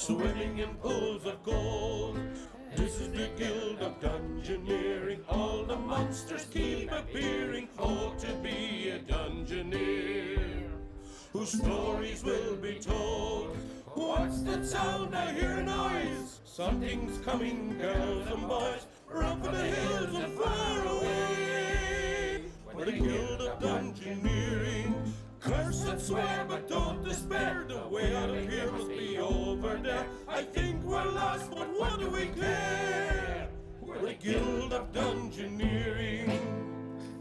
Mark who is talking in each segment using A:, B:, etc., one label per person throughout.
A: swimming in pools of gold. This is the guild of Dungeoneering. All the monsters keep appearing. Oh, to be a Dungeoneer, whose stories will be told. What's that sound? I hear a noise. Something's coming, girls and boys. Run for the hills and far away. For the guild of Dungeoneering. Curse and swear, but don't despair. The way out of here must be over there. I think we're lost, but what do we care? We're the Guild of Dungeoneering.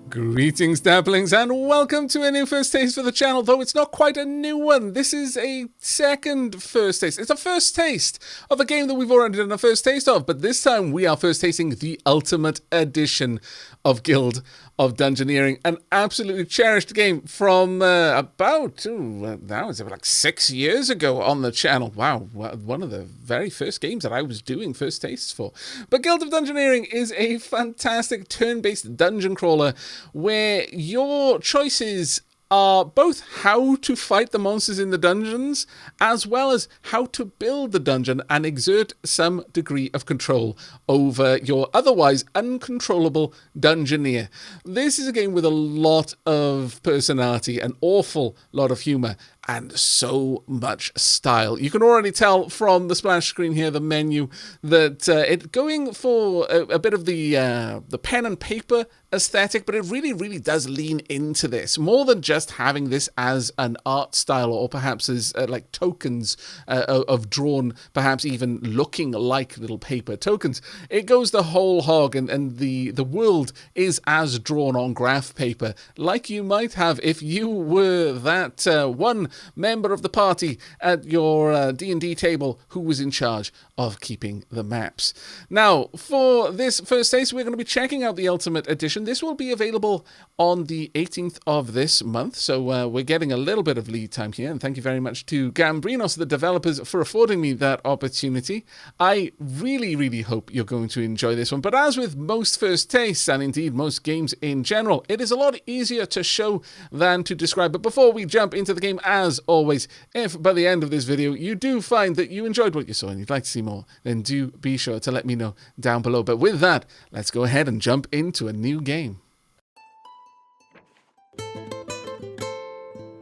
B: Greetings, Dabblings, and welcome to a new first taste for the channel, though it's not quite a new one. This is a second first taste. It's a first taste of a game that we've already done a first taste of, but this time we are first tasting the Ultimate Edition of Guild of Dungeoneering, an absolutely cherished game from now it's like 6 years ago on the channel. Wow, one of the very first games that I was doing first tastes for. But Guild of Dungeoneering is a fantastic turn-based dungeon crawler where your choices are both how to fight the monsters in the dungeons, as well as how to build the dungeon and exert some degree of control over your otherwise uncontrollable dungeoneer. This is a game with a lot of personality, an awful lot of humour, and so much style. You can already tell from the splash screen here, the menu, that it's going for a bit of the pen and paper aesthetic, but it really, really does lean into this, more than just having this as an art style or perhaps as like tokens of drawn, perhaps even looking like little paper tokens. It goes the whole hog, and the world is as drawn on graph paper, like you might have if you were that one member of the party at your D&D table who was in charge of keeping the maps. Now, for this first taste, we're going to be checking out the Ultimate Edition. This will be available on the 18th of this month, so we're getting a little bit of lead time here, and thank you very much to Gambrinous, the developers, for affording me that opportunity. I really, really hope you're going to enjoy this one, but as with most first tastes, and indeed most games in general, it is a lot easier to show than to describe. But before we jump into the game, as always, if by the end of this video you do find that you enjoyed what you saw and you'd like to see more, then do be sure to let me know down below. But with that, let's go ahead and jump into a new game.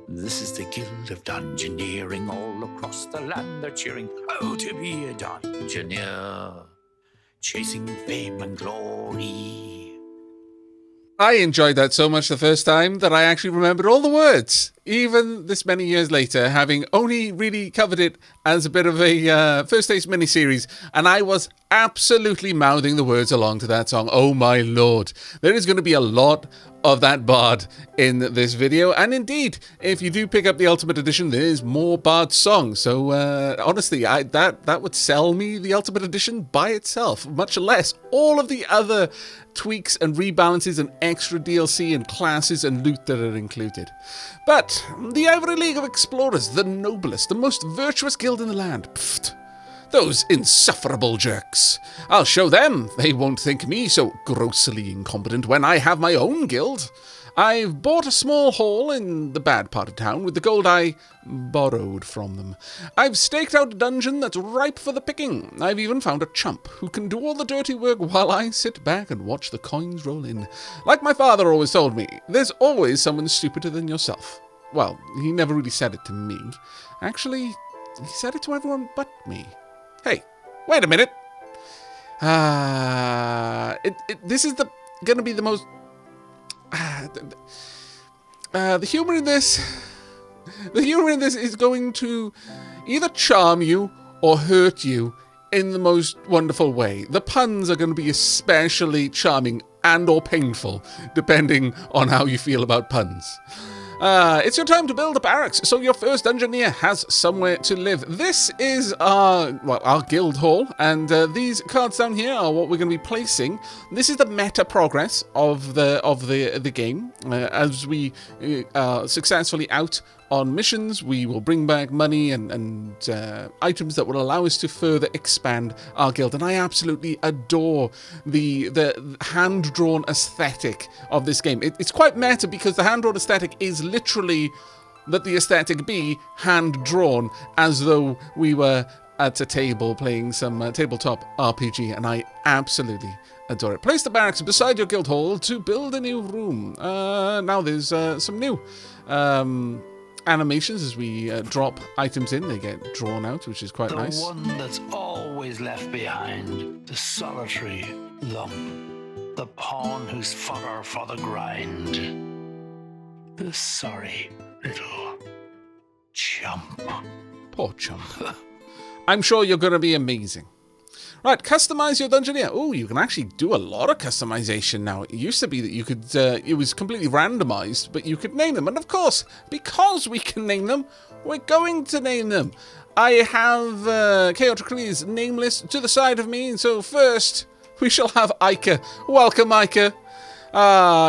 C: This is the Guild of Dungeoneering. All across the land they're cheering, oh, to be a Dungeoneer, chasing fame and glory.
B: I enjoyed that so much the first time that I actually remembered all the words, even this many years later, having only really covered it as a bit of a first taste mini-series, and I was absolutely mouthing the words along to that song. Oh my lord, there is going to be a lot of that bard in this video, and indeed, if you do pick up the Ultimate Edition, there's more bard songs, so honestly, that would sell me the Ultimate Edition by itself, much less all of the other tweaks and rebalances and extra DLC and classes and loot that are included. But the Ivory League of Explorers, the noblest, the most virtuous guild in the land, pfft, those insufferable jerks. I'll show them they won't think me so grossly incompetent when I have my own guild. I've bought a small hall in the bad part of town with the gold I borrowed from them. I've staked out a dungeon that's ripe for the picking. I've even found a chump who can do all the dirty work while I sit back and watch the coins roll in. Like my father always told me, there's always someone stupider than yourself. Well, he never really said it to me. Actually, he said it to everyone but me. Hey, wait a minute. This is going to be the most... the humor in this is going to either charm you or hurt you in the most wonderful way. The puns are going to be especially charming and or painful, depending on how you feel about puns. It's your time to build a barracks, so your first Dungeoneer has somewhere to live. This is our guild hall, and these cards down here are what we're going to be placing. This is the meta progress of the game. As we are successfully out on missions, we will bring back money and items that will allow us to further expand our guild. And I absolutely adore the hand-drawn aesthetic of this game. It's quite meta because the hand-drawn aesthetic is literally that the aesthetic be hand-drawn, as though we were at a table playing some tabletop RPG, and I absolutely adore it. Place the barracks beside your guild hall to build a new room. Now there's some new animations as we drop items in. They get drawn out, which is quite nice.
C: The one that's always left behind, the solitary lump, the pawn who's fodder for the grind, the sorry little chump.
B: Poor chump. I'm sure you're going to be amazing. Right, customize your Dungeoneer. Oh, you can actually do a lot of customization now. It used to be that you could, it was completely randomized, but you could name them. And of course, because we can name them, we're going to name them. I have Chaotically's name list to the side of me. So first, we shall have Ica. Welcome, Ica.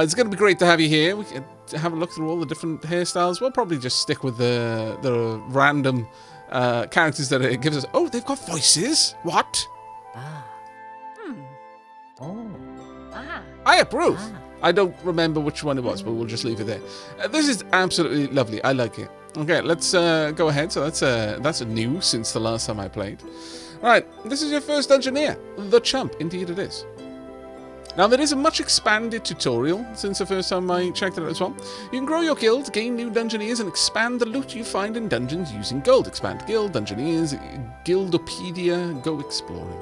B: It's going to be great to have you here. We can have a look through all the different hairstyles. We'll probably just stick with the random characters that it gives us. Oh, they've got voices. What? I approve. I don't remember which one it was, but we'll just leave it there. This is absolutely lovely. I like it. Okay, let's go ahead. So that's a new since the last time I played. All right, this is your first Dungeoneer, the Chump. Indeed, it is. Now, there is a much expanded tutorial since the first time I checked it out as well. You can grow your guild, gain new Dungeoneers, and expand the loot you find in dungeons using gold. Expand guild, Dungeoneers, Guildopedia, go exploring.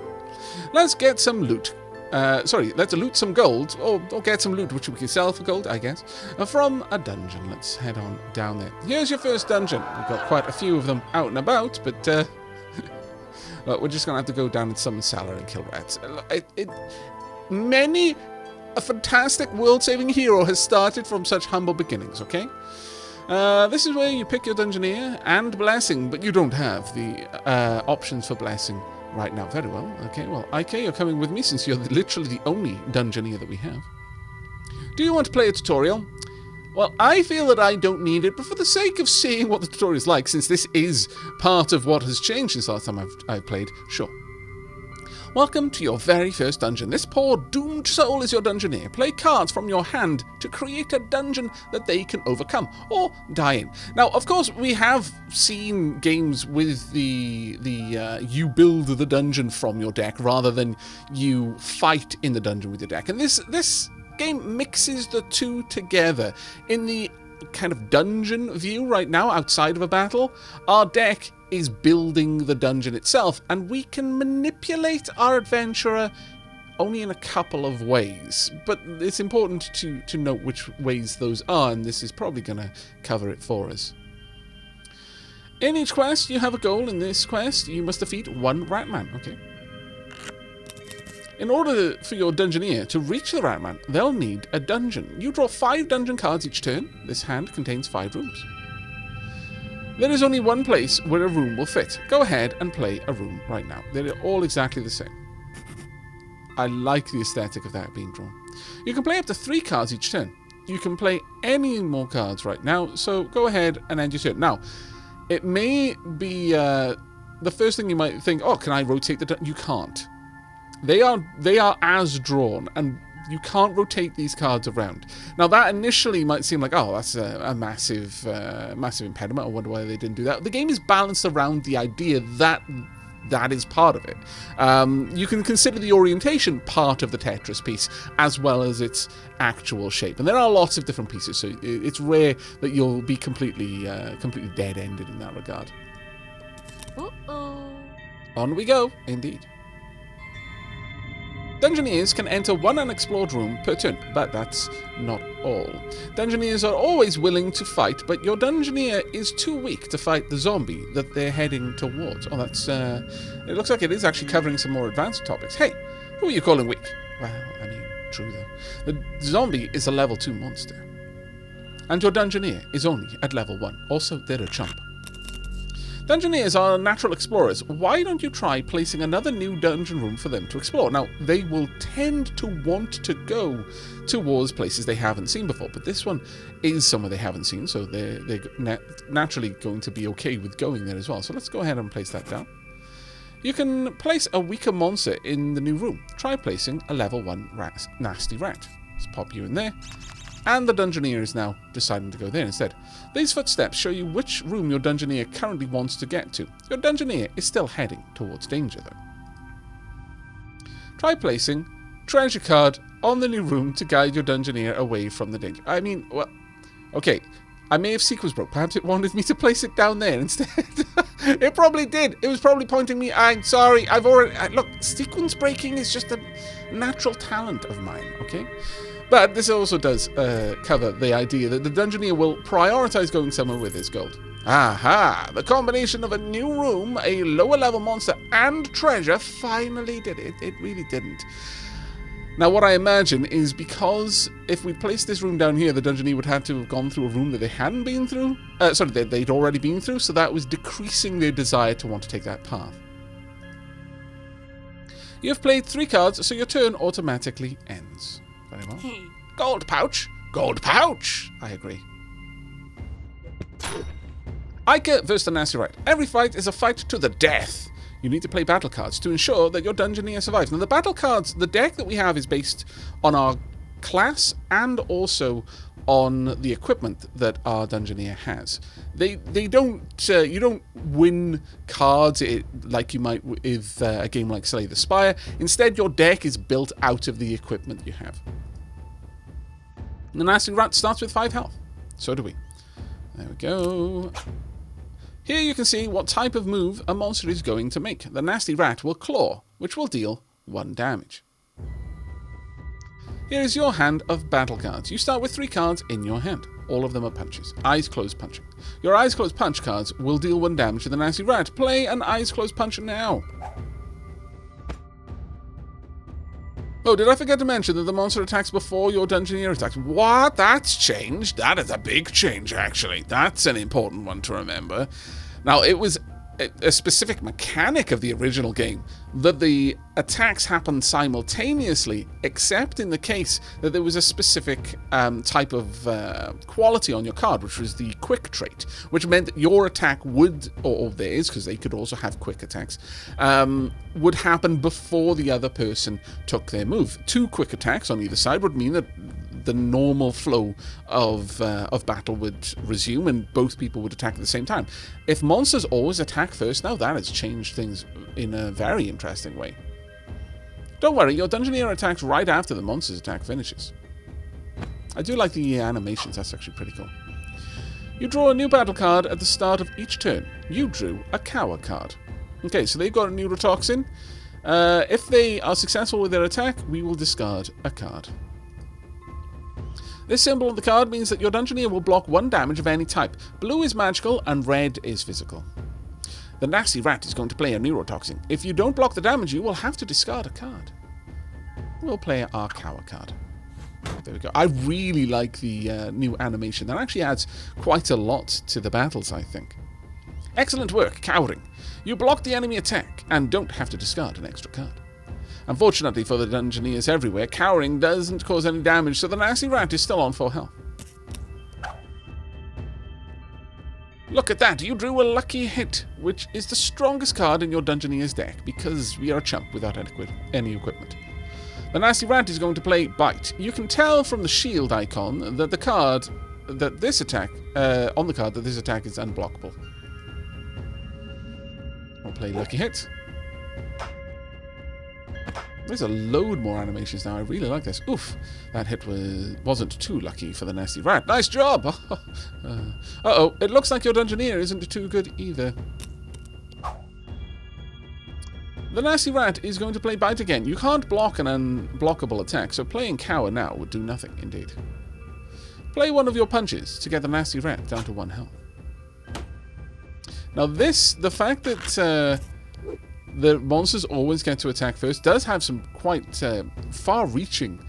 B: Let's get some loot. Let's loot some gold, or get some loot which we can sell for gold, I guess, from a dungeon. Let's head on down there. Here's your first dungeon. We've got quite a few of them out and about, but well, we're just going to have to go down and summon Salar and kill rats. Many a fantastic world-saving hero has started from such humble beginnings, okay? This is where you pick your Dungeoneer and Blessing, but you don't have the options for Blessing right now. Very well. Okay, well, Ike, you're coming with me since you're literally the only Dungeoneer that we have. Do you want to play a tutorial? Well, I feel that I don't need it, but for the sake of seeing what the tutorial is like, since this is part of what has changed since last time I've played, sure. Welcome to your very first dungeon. This poor doomed soul is your Dungeoneer. Play cards from your hand to create a dungeon that they can overcome or die in. Now, of course, we have seen games with the you build the dungeon from your deck rather than you fight in the dungeon with your deck. And this game mixes the two together. In the kind of dungeon view right now, outside of a battle, our deck is building the dungeon itself, and we can manipulate our adventurer only in a couple of ways. But it's important to note which ways those are, and this is probably going to cover it for us. In each quest, you have a goal. In this quest, you must defeat one Ratman. Okay. In order for your Dungeoneer to reach the Ratman, they'll need a dungeon. You draw 5 dungeon cards each turn. This hand contains 5 rooms. There is only one place where a room will fit. Go ahead and play a room right now. They're all exactly the same. I like the aesthetic of that being drawn. You can play up to 3 cards each turn. You can play any more cards right now, so go ahead and end your turn. Now, it may be the first thing you might think, oh, can I rotate the... You can't. They are as drawn, and you can't rotate these cards around. Now, that initially might seem like, oh, that's a massive impediment. I wonder why they didn't do that. The game is balanced around the idea that that is part of it. You can consider the orientation part of the Tetris piece, as well as its actual shape. And there are lots of different pieces, so it's rare that you'll be completely dead-ended in that regard. On we go, indeed. Dungeoneers can enter one unexplored room per turn, but that's not all. Dungeoneers are always willing to fight, but your Dungeoneer is too weak to fight the zombie that they're heading towards. Oh, that's... it looks like it is actually covering some more advanced topics. Hey, who are you calling weak? Well, I mean, true though. The zombie is a level 2 monster. And your Dungeoneer is only at level 1. Also, they're a chump. Dungeoneers are natural explorers. Why don't you try placing another new dungeon room for them to explore? Now, they will tend to want to go towards places they haven't seen before, but this one is somewhere they haven't seen, so they're naturally going to be okay with going there as well. So let's go ahead and place that down. You can place a weaker monster in the new room. Try placing a level 1 nasty rat. Let's pop you in there. and the Dungeoneer is now deciding to go there instead. These footsteps show you which room your Dungeoneer currently wants to get to. Your Dungeoneer is still heading towards danger, though. Try placing treasure card on the new room to guide your Dungeoneer away from the danger. I mean, well, okay, I may have sequence broke. Perhaps it wanted me to place it down there instead. It probably did. It was probably pointing me. I'm sorry. I've already... look, sequence breaking is just a natural talent of mine, okay? But this also does cover the idea that the Dungeoneer will prioritize going somewhere with his gold. Aha! The combination of a new room, a lower level monster, and treasure finally did it. It really didn't. Now, what I imagine is because if we placed this room down here, the Dungeoneer would have to have gone through a room that they hadn't been through. Sorry, they'd already been through, so that was decreasing their desire to want to take that path. You have played 3 cards, so your turn automatically ends. Very well. Gold pouch! Gold pouch! I agree. Ica versus the Nasty Rat. Every fight is a fight to the death. You need to play battle cards to ensure that your Dungeoneer survives. Now, the battle cards, the deck that we have is based on our class and also on the equipment that our Dungeoneer has. They don't, you don't win cards like you might with a game like Slay the Spire. Instead, your deck is built out of the equipment you have. The Nasty Rat starts with 5 health. So do we. There we go. Here you can see what type of move a monster is going to make. The Nasty Rat will claw, which will deal 1 damage. Here is your hand of battle cards. You start with 3 cards in your hand. All of them are punches. Eyes closed punching. Your eyes closed punch cards will deal 1 damage to the Nasty Rat. Play an eyes closed punch now. Oh, did I forget to mention that the monster attacks before your Dungeoneer attacks? What? That's changed? That is a big change, actually. That's an important one to remember. Now, it was a specific mechanic of the original game that the attacks happened simultaneously, except in the case that there was a specific type of quality on your card, which was the quick trait, which meant that your attack would, or theirs, because they could also have quick attacks, would happen before the other person took their move. 2 quick attacks on either side would mean that the normal flow of battle would resume and both people would attack at the same time. If monsters always attack first, now that has changed things in a very interesting way. Don't worry, your Dungeoneer attacks right after the monster's attack finishes. I do like the animations, that's actually pretty cool. You draw a new battle card at the start of each turn. You drew a Cower card. Okay, so they've got a Neurotoxin. If they are successful with their attack, we will discard a card. This symbol on the card means that your Dungeoneer will block 1 damage of any type. Blue is magical and red is physical. The Nasty Rat is going to play a Neurotoxin. If you don't block the damage, you will have to discard a card. We'll play our Cower card. There we go. I really like the new animation. That actually adds quite a lot to the battles, I think. Excellent work, Cowering. You block the enemy attack and don't have to discard an extra card. Unfortunately for the Dungeoneers everywhere, Cowering doesn't cause any damage, so the Nasty Rat is still on 4 health. Look at that, you drew a lucky hit, which is the strongest card in your Dungeoneer's deck, because we are a chump without any equipment. The Nasty Rat is going to play Bite. You can tell from the shield icon that the card, that this attack, on the card, that this attack is unblockable. We'll play Lucky Hit. There's a load more animations now. I really like this. Oof, that hit wasn't too lucky for the Nasty Rat. Nice job! Uh-oh, it looks like your Dungeoneer isn't too good either. The Nasty Rat is going to play Bite again. You can't block an unblockable attack, so playing Cower now would do nothing, indeed. Play one of your punches to get the Nasty Rat down to 1 health. Now the fact that the monsters always get to attack first does have some quite far-reaching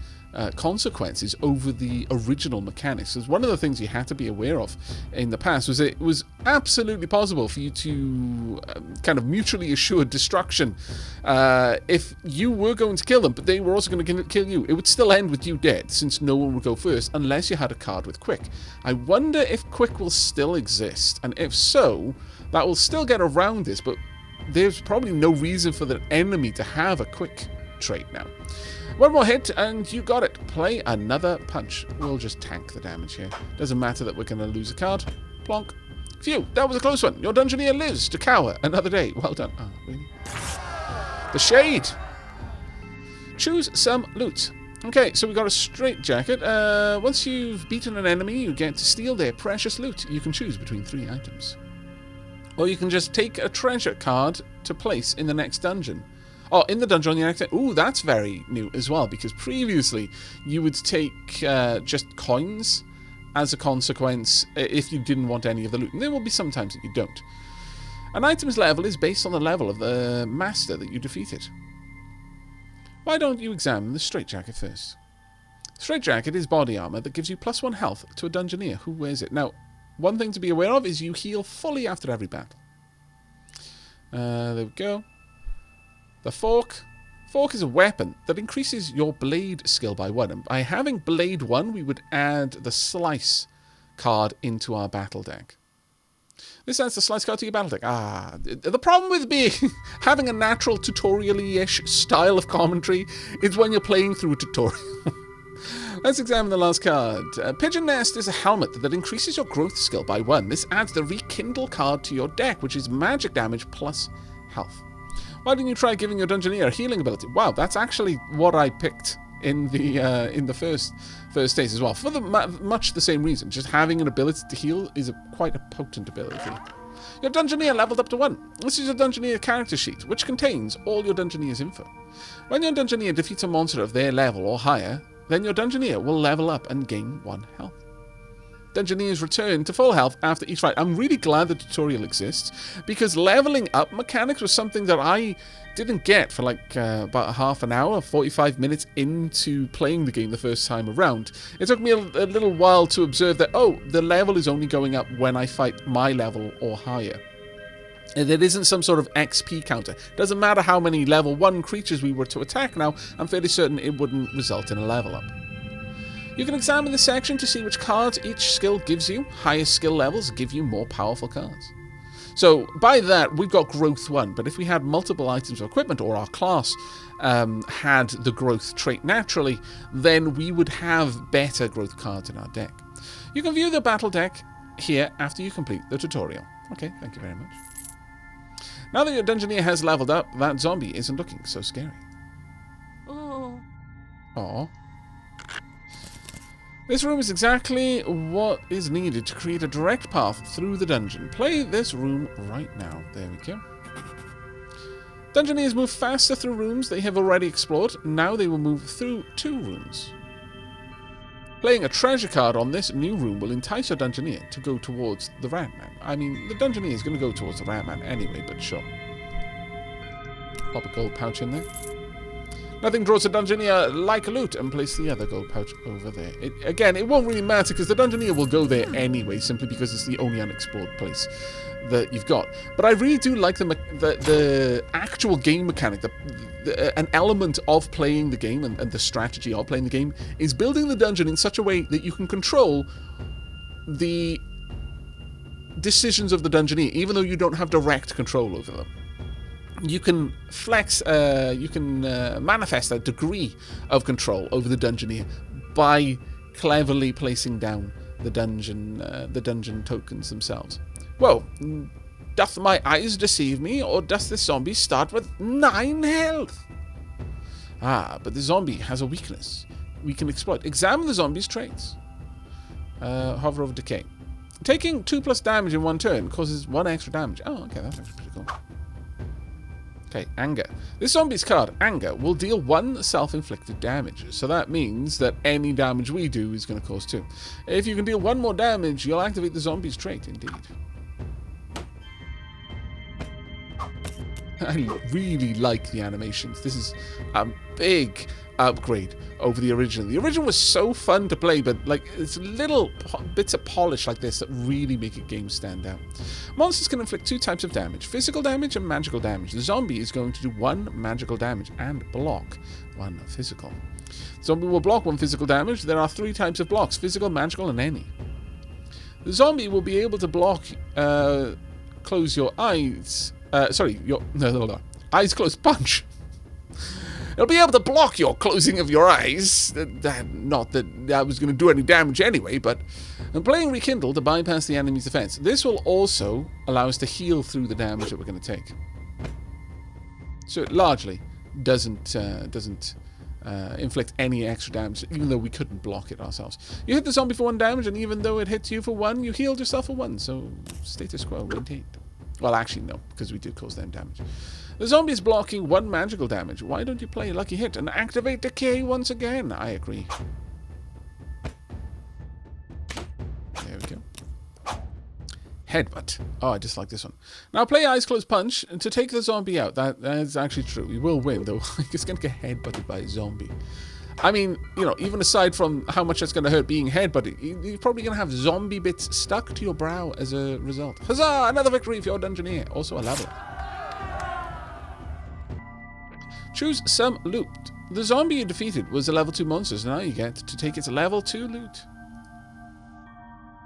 B: consequences over the original mechanics. Because one of the things you had to be aware of in the past was it was absolutely possible for you to kind of mutually assured destruction. If you were going to kill them, but they were also going to kill you, it would still end with you dead, since no one would go first, unless you had a card with Quick. I wonder if Quick will still exist, and if so, that will still get around this, but there's probably no reason for the enemy to have a Quick trait now. One more hit and you got it. Play another punch. We'll just tank the damage here. Doesn't matter that we're going to lose a card. Plonk. Phew, that was a close one. Your Dungeoneer lives to cower another day. Well done. Oh, really? The Shade. Choose some loot. Okay, so we got a straitjacket. Once you've beaten an enemy, you get to steal their precious loot. You can choose between 3 items. Or you can just take a treasure card to place in the next dungeon. Oh, in the dungeon on the next... Ooh, that's very new as well, because previously you would take just coins as a consequence if you didn't want any of the loot. And there will be some times that you don't. An item's level is based on the level of the master that you defeated. Why don't you examine the straitjacket first? Straitjacket is body armor that gives you +1 health to a Dungeoneer who wears it. Now, one thing to be aware of is you heal fully after every battle. There we go. The Fork. Fork is a weapon that increases your blade skill by 1. And by having blade 1, we would add the Slice card into our battle deck. This adds the Slice card to your battle deck. The problem with being having a natural tutorial-ish style of commentary is when you're playing through a tutorial. Let's examine the last card. Pigeon Nest is a helmet that increases your growth skill by 1. This adds the Rekindle card to your deck, which is magic damage plus health. Why didn't you try giving your Dungeoneer a healing ability? Wow, that's actually what I picked in the first stage as well. For much the same reason. Just having an ability to heal is quite a potent ability. Your Dungeoneer leveled up to 1. This is your Dungeoneer character sheet, which contains all your Dungeoneer's info. When your Dungeoneer defeats a monster of their level or higher, then your Dungeoneer will level up and gain 1 health. Dungeoneers return to full health after each fight. I'm really glad the tutorial exists, because leveling up mechanics was something that I didn't get for like about a half an hour, 45 minutes into playing the game the first time around. It took me a little while to observe that, oh, the level is only going up when I fight my level or higher. And there isn't some sort of XP counter. Doesn't matter how many level 1 creatures we were to attack now, I'm fairly certain it wouldn't result in a level up. You can examine this section to see which cards each skill gives you. Higher skill levels give you more powerful cards. So by that, we've got growth 1, but if we had multiple items of equipment, or our class had the growth trait naturally, then we would have better growth cards in our deck. You can view the battle deck here after you complete the tutorial. Okay, thank you very much. Now that your Dungeoneer has leveled up, that zombie isn't looking so scary. Oh. Aww. This room is exactly what is needed to create a direct path through the dungeon. Play this room right now. There we go. Dungeoneers move faster through rooms they have already explored. Now they will move through 2 rooms. Playing a treasure card on this new room will entice your Dungeoneer to go towards the Ratman. I mean, the Dungeoneer is going to go towards the Ratman anyway, but sure. Pop a gold pouch in there. Nothing draws a Dungeoneer like loot, and place the other gold pouch over there. Again, it won't really matter because the Dungeoneer will go there anyway, simply because it's the only unexplored place that you've got. But I really do like the actual game mechanic. An element of playing the game and the strategy of playing the game is building the dungeon in such a way that you can control the decisions of the Dungeoneer, even though you don't have direct control over them. You can flex, you can manifest a degree of control over the Dungeoneer by cleverly placing down the dungeon tokens themselves. Whoa, doth my eyes deceive me, or does this zombie start with 9 health? Ah, but the zombie has a weakness we can exploit. Examine the zombie's traits. Hover over decay. Taking 2+ damage in 1 turn causes 1 extra damage. Oh, okay, that's actually pretty cool. Okay, Anger. This zombie's card, Anger, will deal 1 self-inflicted damage. So that means that any damage we do is going to cause 2. If you can deal 1 more damage, you'll activate the zombie's trait, indeed. I really like the animations. This is a big upgrade over the original. The original was so fun to play, but like it's little bits of polish like this that really make a game stand out. Monsters can inflict 2 types of damage, physical damage and magical damage. The zombie is going to do 1 magical damage and block 1 physical. The zombie will block 1 physical damage. There are 3 types of blocks, physical, magical, and any. The zombie will be able to block, close your eyes, eyes closed punch. It'll be able to block your closing of your eyes. Not that that was going to do any damage anyway, but I'm playing Rekindle to bypass the enemy's defense. This will also allow us to heal through the damage that we're going to take. So it largely doesn't inflict any extra damage, even though we couldn't block it ourselves. You hit the zombie for 1 damage, and even though it hits you for 1, you healed yourself for 1, so status quo maintained. Well, actually, no, because we do cause them damage. The zombie is blocking 1 magical damage. Why don't you play Lucky Hit and activate Decay once again? I agree. There we go. Headbutt. Oh, I just like this one. Now play Eyes Closed Punch to take the zombie out. That is actually true. We will win, though. It's going to get headbutted by a zombie. I mean, you know, even aside from how much it's going to hurt being headbutted, you're probably going to have zombie bits stuck to your brow as a result. Huzzah! Another victory for your Dungeoneer. Also a level. Choose some loot. The zombie you defeated was a level 2 monster, so now you get to take its level 2 loot.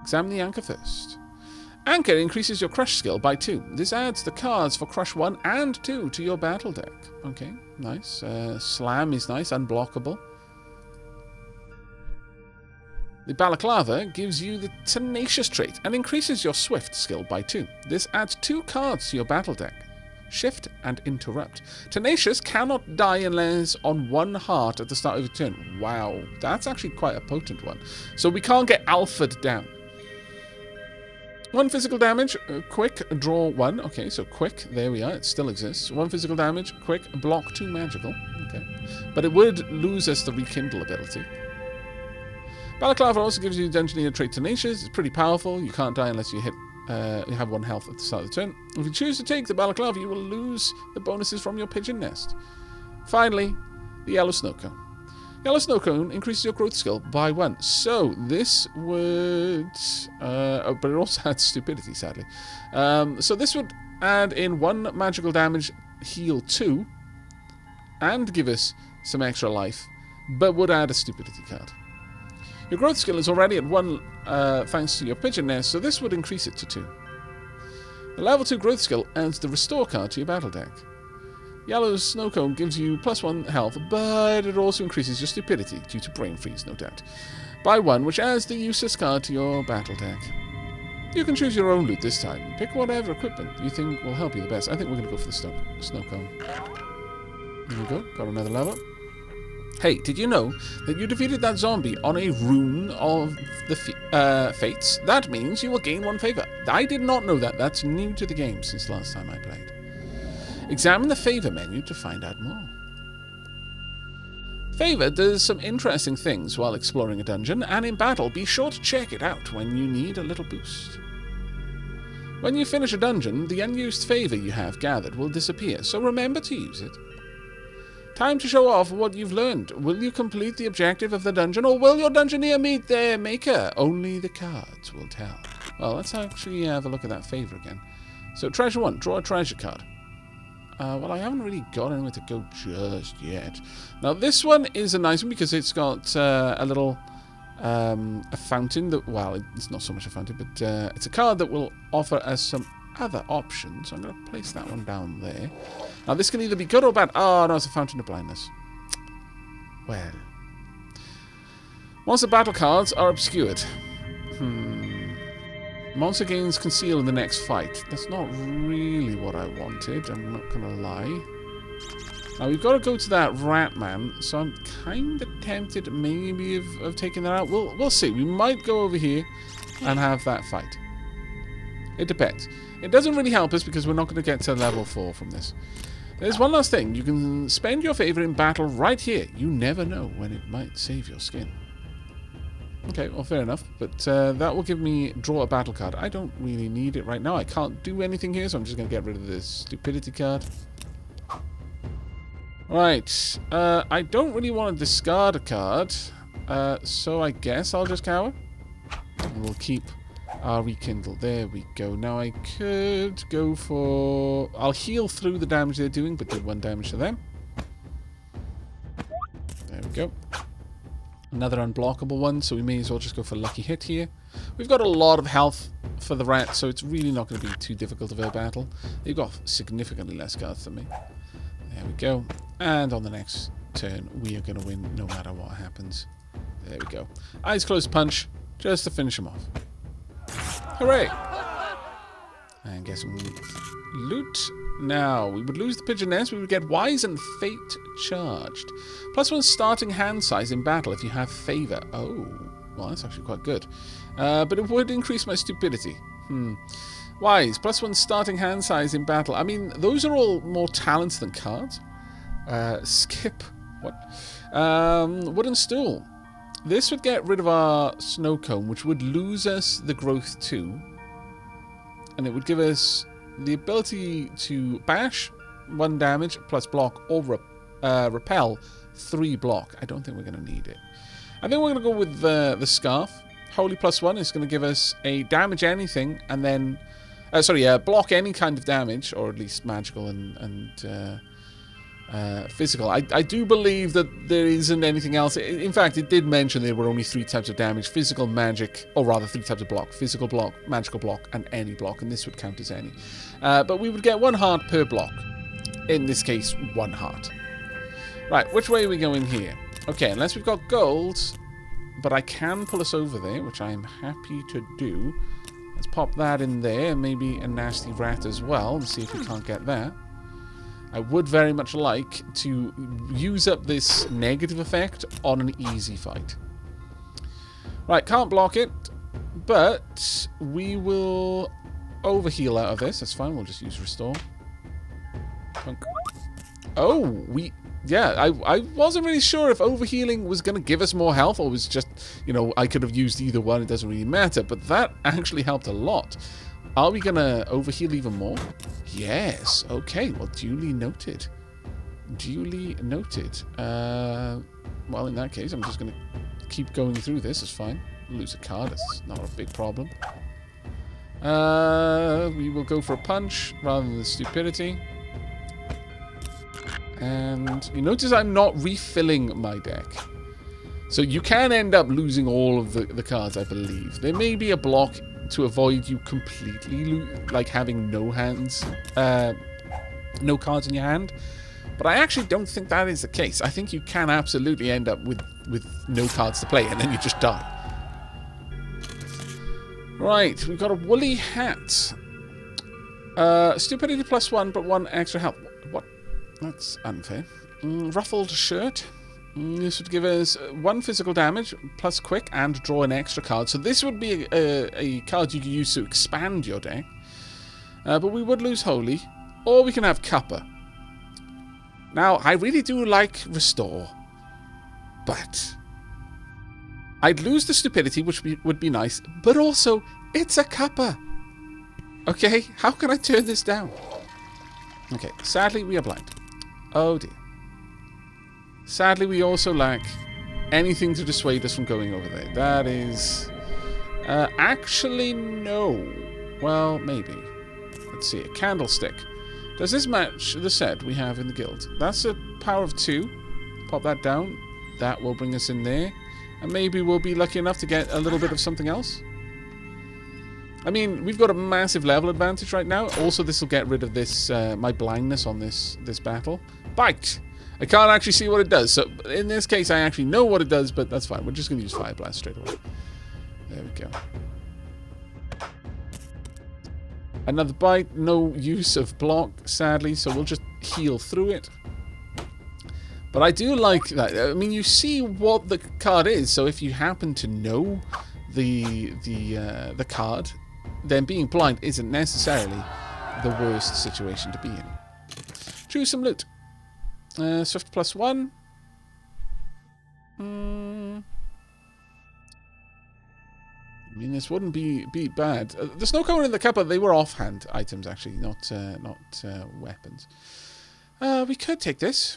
B: Examine the anchor first. Anchor increases your crush skill by 2. This adds the cards for crush 1 and 2 to your battle deck. Okay, nice. Slam is nice, unblockable. The Balaclava gives you the Tenacious trait and increases your Swift skill by 2. This adds 2 cards to your battle deck. Shift and Interrupt. Tenacious cannot die unless on 1 heart at the start of your turn. Wow, that's actually quite a potent one. So we can't get alphaed down. 1 physical damage, quick, draw 1. Okay, so quick, there we are, it still exists. 1 physical damage, quick, block 2 magical. Okay, but it would lose us the Rekindle ability. Balaclava also gives you Dungeoneer trait Tenacious. It's pretty powerful. You can't die unless you hit. You have 1 health at the start of the turn. If you choose to take the Balaclava, you will lose the bonuses from your Pigeon Nest. Finally, the Yellow Snow Cone. Yellow Snow Cone increases your growth skill by 1. So this would... but it also adds Stupidity, sadly. So this would add in 1 magical damage, heal 2, and give us some extra life, but would add a Stupidity card. Your growth skill is already at 1 thanks to your Pigeon Nest, so this would increase it to 2. The level 2 growth skill adds the Restore card to your battle deck. Yellow Snow Cone gives you +1 health, but it also increases your Stupidity, due to Brain Freeze, no doubt, by 1, which adds the Useless card to your battle deck. You can choose your own loot this time. Pick whatever equipment you think will help you the best. I think we're going to go for the Snow Cone. There we go, got another level. Hey, did you know that you defeated that zombie on a rune of the Fates? That means you will gain 1 favor. I did not know that. That's new to the game since last time I played. Examine the favor menu to find out more. Favor does some interesting things while exploring a dungeon, and in battle, be sure to check it out when you need a little boost. When you finish a dungeon, the unused favor you have gathered will disappear, so remember to use it. Time to show off what you've learned. Will you complete the objective of the dungeon, or will your Dungeoneer meet their maker? Only the cards will tell. Well, let's actually have a look at that favor again. So, treasure 1, draw a treasure card. Well, I haven't really got anywhere to go just yet. Now, this one is a nice one because it's got a little a fountain that, well, it's not so much a fountain, but it's a card that will offer us some other options. So I'm going to place that one down there. Now, this can either be good or bad. Oh, no, it's a Fountain of Blindness. Well. Monster battle cards are obscured. Monster gains conceal in the next fight. That's not really what I wanted, I'm not going to lie. Now, we've got to go to that rat man, so I'm kind of tempted maybe of taking that out. We'll see. We might go over here and have that fight. It depends. It doesn't really help us because we're not going to get to level 4 from this. There's one last thing. You can spend your favor in battle right here. You never know when it might save your skin. Okay, well, fair enough. But that will give me draw a battle card. I don't really need it right now. I can't do anything here, so I'm just going to get rid of this Stupidity card. Right. I don't really want to discard a card, so I guess I'll just cower. And we'll keep our Rekindle. There we go. Now I could go for... I'll heal through the damage they're doing, but do 1 damage to them. There we go. Another unblockable one, so we may as well just go for Lucky Hit here. We've got a lot of health for the rat, so it's really not going to be too difficult of a battle. They've got significantly less cards than me. There we go. And on the next turn, we are going to win no matter what happens. There we go. Eyes closed punch, just to finish him off. Hooray! And get some loot. Now, we would lose the pigeon nest. We would get wise and fate charged. +1 starting hand size in battle if you have favor. Oh, well, that's actually quite good. But it would increase my stupidity. Wise, +1 starting hand size in battle. I mean, those are all more talents than cards. Skip. What? Wooden stool. This would get rid of our snow cone, which would lose us the growth 2. And it would give us the ability to bash 1 damage plus block, or repel 3 block. I don't think we're going to need it. I think we're going to go with the scarf. Holy +1 is going to give us a damage anything, and then block any kind of damage, or at least magical and physical. I do believe that there isn't anything else. In fact, it did mention there were only 3 types of damage: physical, magic, or rather 3 types of block: physical block, magical block, and any block. And this would count as any. But we would get 1 heart per block. In this case, 1 heart. Right, which way are we going here? Okay, unless we've got gold, but I can pull us over there, which I'm happy to do. Let's pop that in there, and maybe a nasty rat as well, and see if we can't get that. I would very much like to use up this negative effect on an easy fight. Right, can't block it, but we will overheal out of this. That's fine, we'll just use restore. Oh, I wasn't really sure if overhealing was going to give us more health, or was just, you know, I could have used either one, it doesn't really matter, but that actually helped a lot. Are we going to overheal even more? Yes. Okay, well, duly noted. Duly noted. Well, in that case, I'm just going to keep going through this. It's fine. Lose a card. That's not a big problem. We will go for a punch rather than the stupidity. And you notice I'm not refilling my deck. So you can end up losing all of the cards, I believe. There may be a block to avoid you completely like having no hands, no cards in your hand, but I actually don't think that is the case. I think you can absolutely end up with no cards to play, and then you just die. Right, we've got a woolly hat, stupidity +1, but 1 extra health. What? That's unfair. Ruffled shirt. This would give us 1 physical damage, plus quick, and draw an extra card. So this would be a card you could use to expand your deck. But we would lose Holy, or we can have Cuppa. Now, I really do like Restore, but I'd lose the Stupidity, which would be nice, but also, it's a Cuppa. Okay, how can I turn this down? Okay, sadly, we are blind. Oh dear. Sadly, we also lack anything to dissuade us from going over there. That is... actually, no. Well, maybe. Let's see. A candlestick. Does this match the set we have in the guild? That's a power of 2. Pop that down. That will bring us in there. And maybe we'll be lucky enough to get a little bit of something else. I mean, we've got a massive level advantage right now. Also, this will get rid of this my blindness on this battle. Bite! I can't actually see what it does, so in this case I actually know what it does, but that's fine. We're just going to use Fire Blast straight away. There we go. Another bite, no use of block, sadly, so we'll just heal through it. But I do like that. I mean, you see what the card is, so if you happen to know the card, then being blind isn't necessarily the worst situation to be in. Choose some loot. Swift +1. I mean, this wouldn't be bad. The snow cone and the Cuppa, they were offhand items, actually, not weapons. We could take this.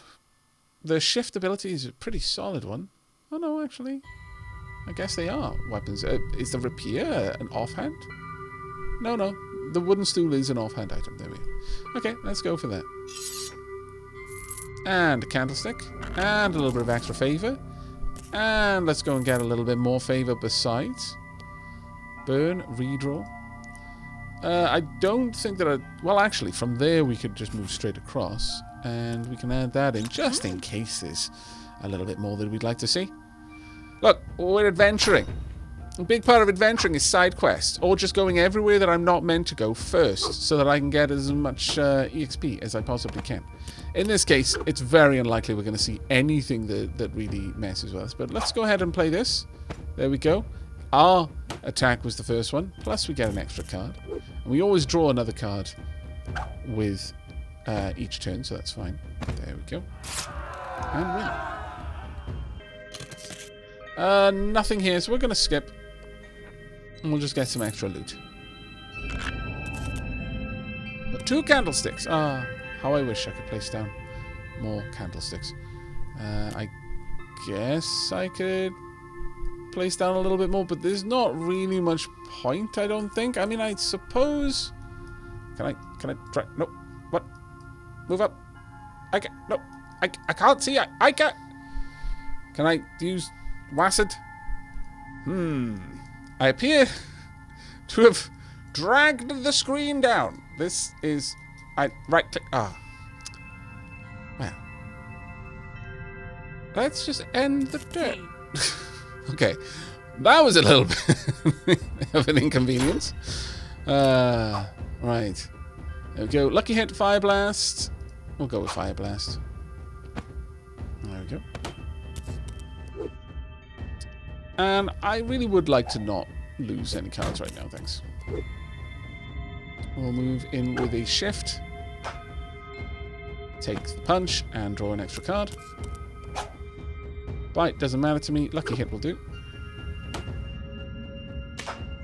B: The shift ability is a pretty solid one. Oh no, actually, I guess they are weapons. Is the rapier an offhand? No, the wooden stool is an offhand item. There we go. Okay, let's go for that. And a candlestick. And a little bit of extra favor. And let's go and get a little bit more favor besides. Burn, redraw. I don't think that well, actually, from there we could just move straight across. And we can add that in just in case there's a little bit more that we'd like to see. Look, we're adventuring. A big part of adventuring is side quests, or just going everywhere that I'm not meant to go first, so that I can get as much EXP as I possibly can. In this case, it's very unlikely we're going to see anything that really messes with us. But let's go ahead and play this. There we go. Our attack was the first one, plus we get an extra card. And we always draw another card with each turn, so that's fine. There we go. And win. Nothing here, so we're going to skip. And we'll just get some extra loot. But 2 candlesticks. Ah, how I wish I could place down more candlesticks. I guess I could place down a little bit more, but there's not really much point, I don't think. I mean, I suppose... Can I try? No. What? Move up. I can't. No. I can't see. I can't. Can I use WASD? I appear to have dragged the screen down. This is... right click. Ah. Well. Let's just end the turn. Okay. That was a little bit of an inconvenience. Right. There we go. Lucky hit, Fire Blast. We'll go with Fire Blast. There we go. And I really would like to not lose any cards right now, thanks. We'll move in with a shift. Take the punch and draw an extra card. Bite doesn't matter to me. Lucky hit will do.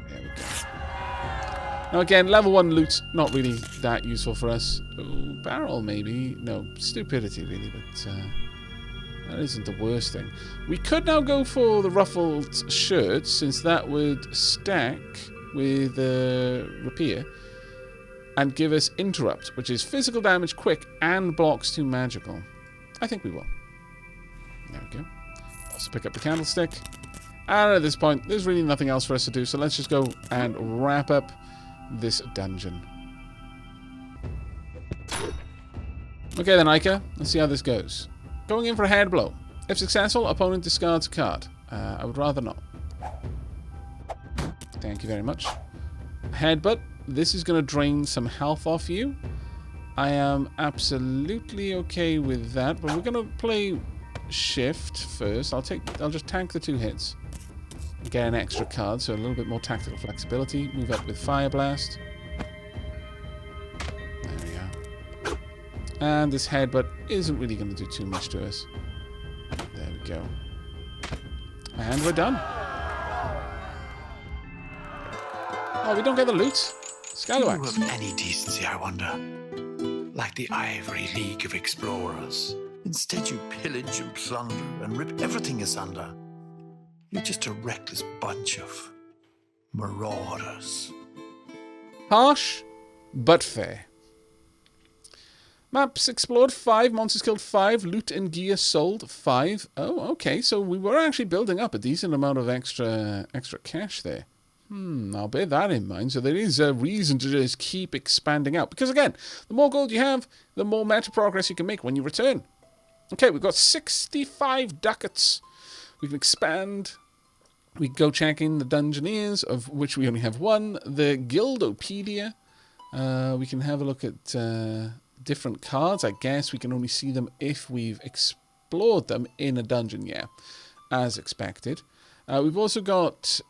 B: There we go. Now again, level 1 loot, not really that useful for us. Ooh, barrel maybe. No, stupidity really, but that isn't the worst thing. We could now go for the ruffled shirt, since that would stack with Rapier and give us interrupt, which is physical damage, quick, and blocks 2 magical. I think we will. There we go. Also pick up the candlestick. And at this point, there's really nothing else for us to do, so let's just go and wrap up this dungeon. Okay then, Ica. Let's see how this goes. Going in for a head blow. If successful, opponent discards a card. I would rather not. Thank you very much. Headbutt. This is going to drain some health off you. I am absolutely okay with that, but we're going to play shift first. I'll just tank the 2 hits. Get an extra card, so a little bit more tactical flexibility. Move up with Fire Blast. There we are. And this headbutt isn't really going to do too much to us. There we go. And we're done. Oh, we don't get the loot. Scalawags.
C: You have any decency, I wonder? Like the Ivory League of Explorers. Instead you pillage and plunder and rip everything asunder. You're just a reckless bunch of marauders.
B: Harsh, but fair. Maps explored 5, monsters killed 5, loot and gear sold 5. Oh, okay, so we were actually building up a decent amount of extra cash there. I'll bear that in mind. So there is a reason to just keep expanding out. Because again, the more gold you have, the more meta progress you can make when you return. Okay, we've got 65 ducats. We can expand. We can go check in the Dungeoneers, of which we only have 1. The Guildopedia. We can have a look at different cards. I guess we can only see them if we've explored them in a dungeon, yeah. As expected. We've also got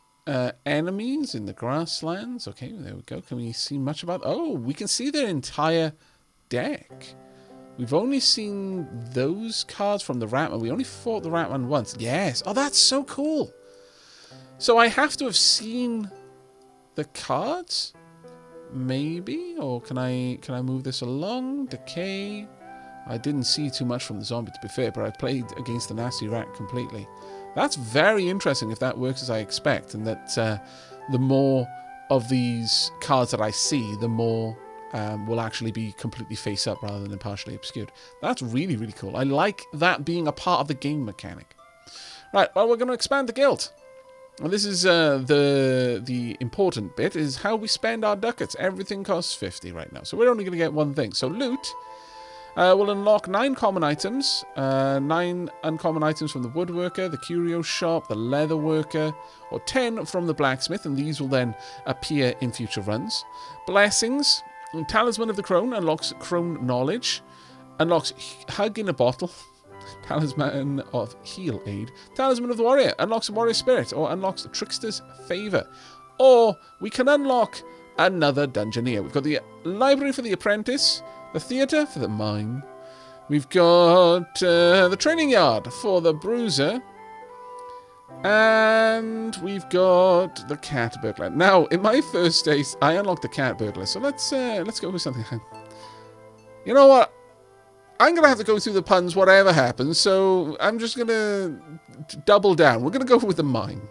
B: enemies in the grasslands. Okay, there we go. Can we see much about... Oh, we can see their entire deck. We've only seen those cards from the Ratman. We only fought the Ratman once. Yes. Oh, that's so cool. So I have to have seen the cards? Maybe? Or can I move this along? Decay. I didn't see too much from the zombie, to be fair, but I played against the nasty rat completely. That's very interesting if that works as I expect, and that the more of these cards that I see, the more will actually be completely face up rather than partially obscured. That's really, really cool. I like that being a part of the game mechanic. Right, well, we're going to expand the guild. And this is the important bit, is how we spend our ducats. Everything costs 50 right now, so we're only going to get one thing. So loot, We'll unlock 9 common items, 9 uncommon items from the woodworker, the curio shop, the leather worker, or 10 from the blacksmith, and these will then appear in future runs. Blessings. Talisman of the Crone unlocks Crone knowledge, unlocks Hug in a bottle, Talisman of Heal Aid. Talisman of the Warrior unlocks Warrior Spirit, or unlocks Trickster's Favor. Or we can unlock another Dungeoneer. We've got the Library for the Apprentice, the Theatre for the Mime. We've got the Training Yard for the Bruiser. And we've got the Cat Burglar. Now, in my first taste, I unlocked the Cat Burglar. So let's go with something. You know what? I'm going to have to go through the puns whatever happens. So I'm just going to double down. We're going to go with the Mime.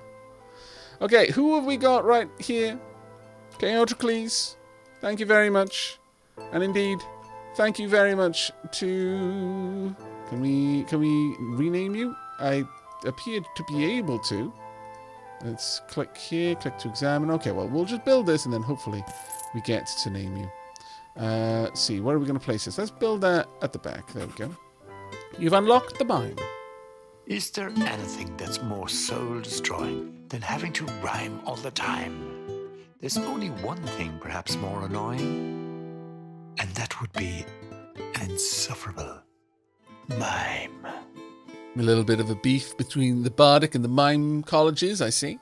B: Okay, who have we got right here? Chaotrocles. Thank you very much. And indeed, thank you very much to... Can we rename you? I appeared to be able to. Let's click here, click to examine. Okay, well, we'll just build this and then hopefully we get to name you. See, where are we going to place this? Let's build that at the back. There we go. You've unlocked the Mime.
C: Is there anything that's more soul-destroying than having to rhyme all the time? There's only one thing perhaps more annoying, and that would be an insufferable mime.
B: A little bit of a beef between the Bardic and the Mime colleges, I see.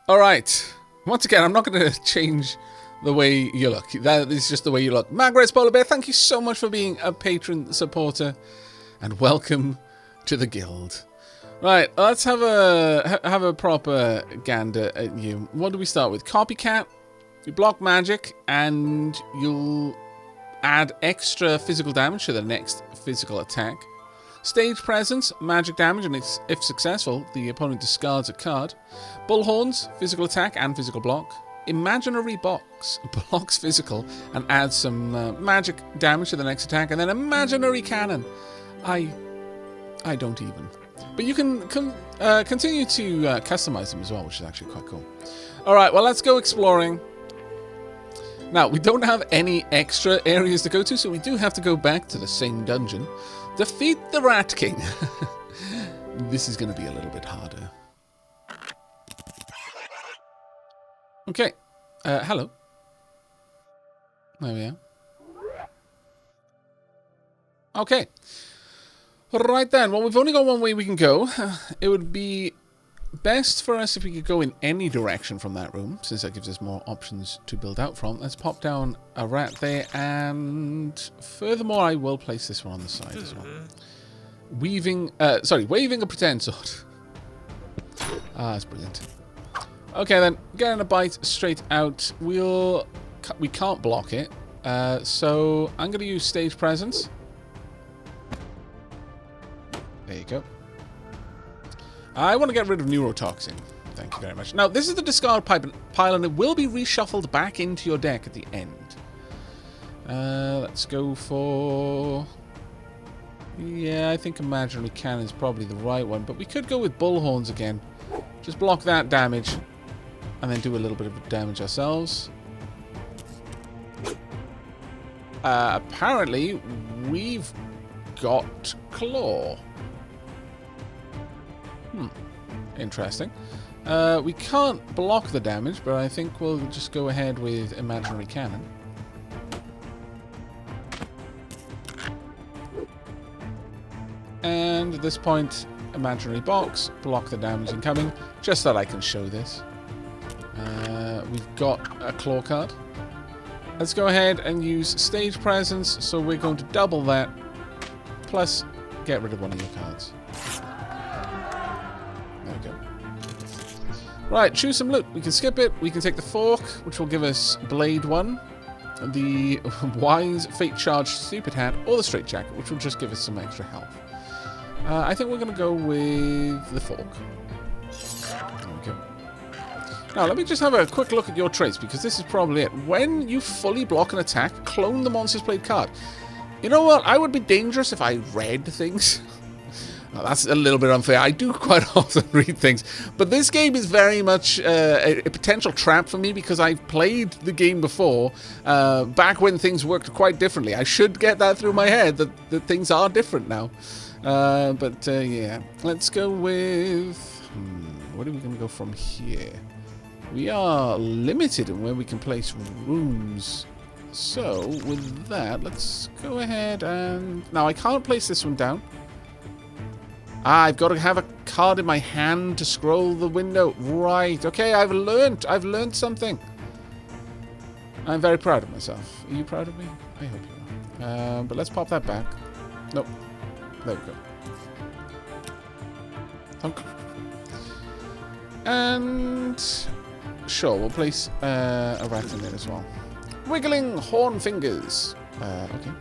B: Alright. Once again, I'm not going to change the way you look. That is just the way you look. Margaret's Polar Bear, thank you so much for being a patron supporter. And welcome to the guild. Right, let's have a proper gander at you. What do we start with? Copycat. You block magic, and you'll add extra physical damage to the next physical attack. Stage Presence, magic damage, and if successful, the opponent discards a card. Bullhorns, physical attack and physical block. Imaginary Box, blocks physical and adds some magic damage to the next attack. And then Imaginary Cannon. I don't even. But you can continue to customize them as well, which is actually quite cool. Alright, well, let's go exploring. Now, we don't have any extra areas to go to, so we do have to go back to the same dungeon. Defeat the Rat King. This is going to be a little bit harder. Okay. Hello. There we are. Okay. Right then. Well, we've only got one way we can go. It would be best for us if we could go in any direction from that room, since that gives us more options to build out from. Let's pop down a rat there, and furthermore, I will place this one on the side as well. Waving a pretend sword. Ah, that's brilliant. Okay then, getting a bite straight out. We can't block it, so I'm going to use Stage Presence. There you go. I want to get rid of Neurotoxin. Thank you very much. Now, this is the discard pile, and it will be reshuffled back into your deck at the end. Let's go for... Yeah, I think Imaginary Cannon is probably the right one, but we could go with Bullhorns again. Just block that damage, and then do a little bit of damage ourselves. Apparently, we've got Claw. Interesting. We can't block the damage, but I think we'll just go ahead with Imaginary Cannon. And at this point, Imaginary Box, block the damage incoming, just so that I can show this. We've got a Claw card. Let's go ahead and use Stage Presence, so we're going to double that, plus get rid of one of your cards. There we go. Right, choose some loot. We can skip it. We can take the Fork, which will give us Blade 1, the Wise Fate Charged Stupid Hat, or the Straight Jacket, which will just give us some extra health. I think we're going to go with the Fork. There we go. Now, let me just have a quick look at your traits, because this is probably it. When you fully block an attack, clone the Monster's Blade card. You know what? I would be dangerous if I read things. Well, that's a little bit unfair. I do quite often read things. But this game is very much a potential trap for me because I've played the game before, back when things worked quite differently. I should get that through my head, that things are different now. Yeah. Let's go with... what are we going to go from here? We are limited in where we can place rooms. So, with that, let's go ahead and... Now, I can't place this one down. I've got to have a card in my hand to scroll the window. Right. Okay, I've learnt something. I'm very proud of myself. Are you proud of me? I hope you are. But let's pop that back. Nope. There we go. Thunk. And... Sure, we'll place a rat in there as well. Wiggling horn fingers. Okay.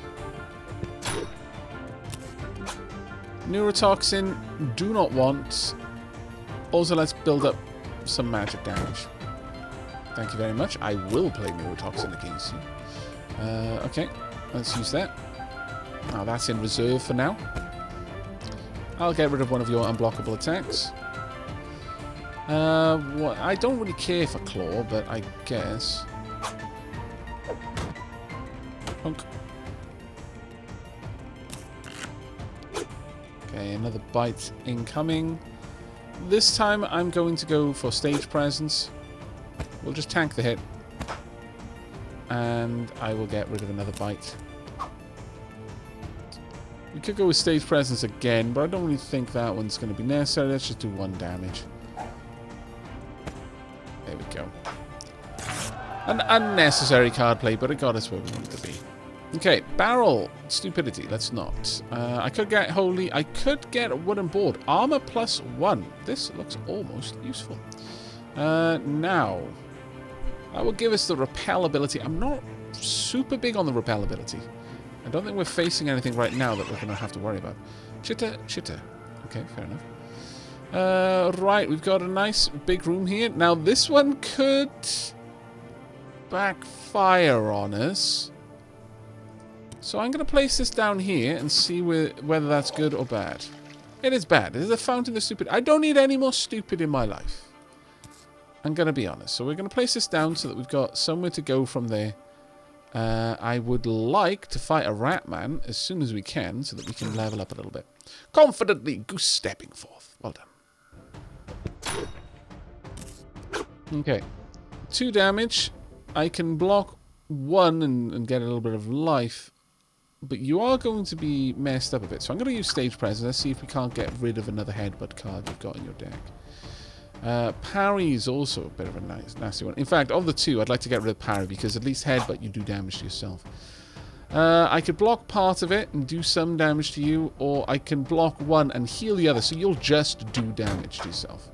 B: Neurotoxin, do not want. Also, let's build up some magic damage. Thank you very much. I will play Neurotoxin against you. Okay, let's use that. Now, that's in reserve for now. I'll get rid of one of your unblockable attacks. I don't really care for Claw, but I guess... Punk. Okay, another bite incoming. This time I'm going to go for stage presence. We'll just tank the hit. And I will get rid of another bite. We could go with stage presence again, but I don't really think that one's going to be necessary. Let's just do 1 damage. There we go. An unnecessary card play, but it got us where we wanted to be. Okay, barrel stupidity. Let's not. I could get holy. I could get a wooden board. Armor +1. This looks almost useful. Now, that will give us the repel ability. I'm not super big on the repel ability. I don't think we're facing anything right now that we're going to have to worry about. Chitter, chitter. Okay, fair enough. Right, we've got a nice big room here. Now, this one could backfire on us. So I'm going to place this down here and see whether that's good or bad. It is bad. It is a fountain of stupid. I don't need any more stupid in my life. I'm going to be honest. So we're going to place this down so that we've got somewhere to go from there. I would like to fight a rat man as soon as we can so that we can level up a little bit. Confidently goose stepping forth. Well done. Okay. 2 damage. I can block 1 and get a little bit of life. But you are going to be messed up a bit. So I'm going to use stage presence. Let's see if we can't get rid of another headbutt card you've got in your deck. Parry is also a bit of a nasty one. In fact, of the 2, I'd like to get rid of parry because at least headbutt you do damage to yourself. I could block part of it and do some damage to you, or I can block 1 and heal the other, so you'll just do damage to yourself.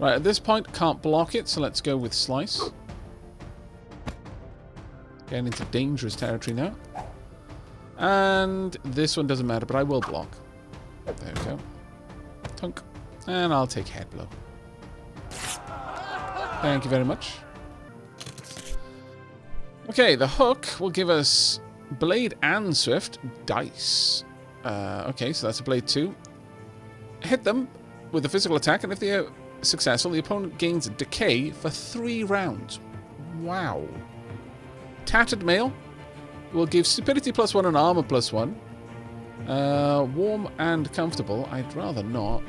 B: Right, at this point, can't block it, so let's go with slice. Getting into dangerous territory now. And this one doesn't matter, but I will block. There we go. Tunk. And I'll take head blow. Thank you very much. Okay, the hook will give us blade and swift dice. Okay, so that's a blade 2. Hit them with a physical attack, and if they're successful, the opponent gains decay for 3 rounds. Wow. Tattered mail will give stupidity +1 and armor +1. Warm and comfortable. I'd rather not.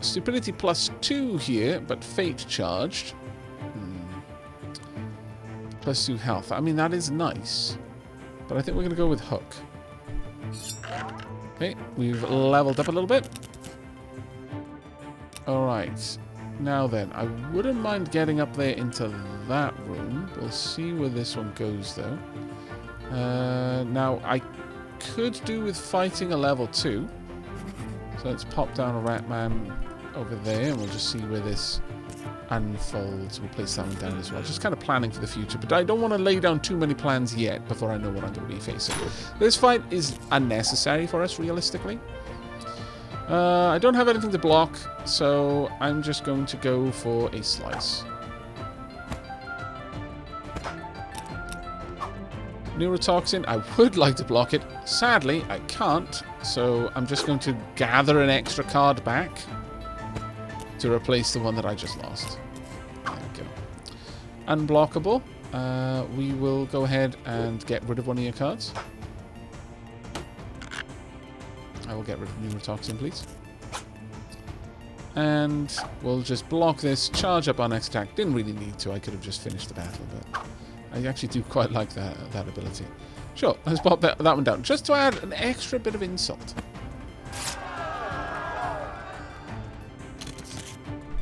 B: Stupidity +2 here, but fate charged. +2 health. I mean, that is nice. But I think we're going to go with hook. Okay, we've leveled up a little bit. Alright. Now then, I wouldn't mind getting up there into that room. We'll see where this one goes, though. Now, I could do with fighting a level 2. So let's pop down a rat man over there, and we'll just see where this unfolds. We'll place that one down as well. Just kind of planning for the future, but I don't want to lay down too many plans yet before I know what I'm going to be facing. This fight is unnecessary for us, realistically. I don't have anything to block, so I'm just going to go for a slice. Neurotoxin, I would like to block it. Sadly, I can't. So I'm just going to gather an extra card back to replace the one that I just lost. There we go. Unblockable. We will go ahead and get rid of one of your cards. I will get rid of Neurotoxin, please. And we'll just block this, charge up our next attack. Didn't really need to. I could have just finished the battle, but I actually do quite like that ability. Sure, let's pop that one down, just to add an extra bit of insult.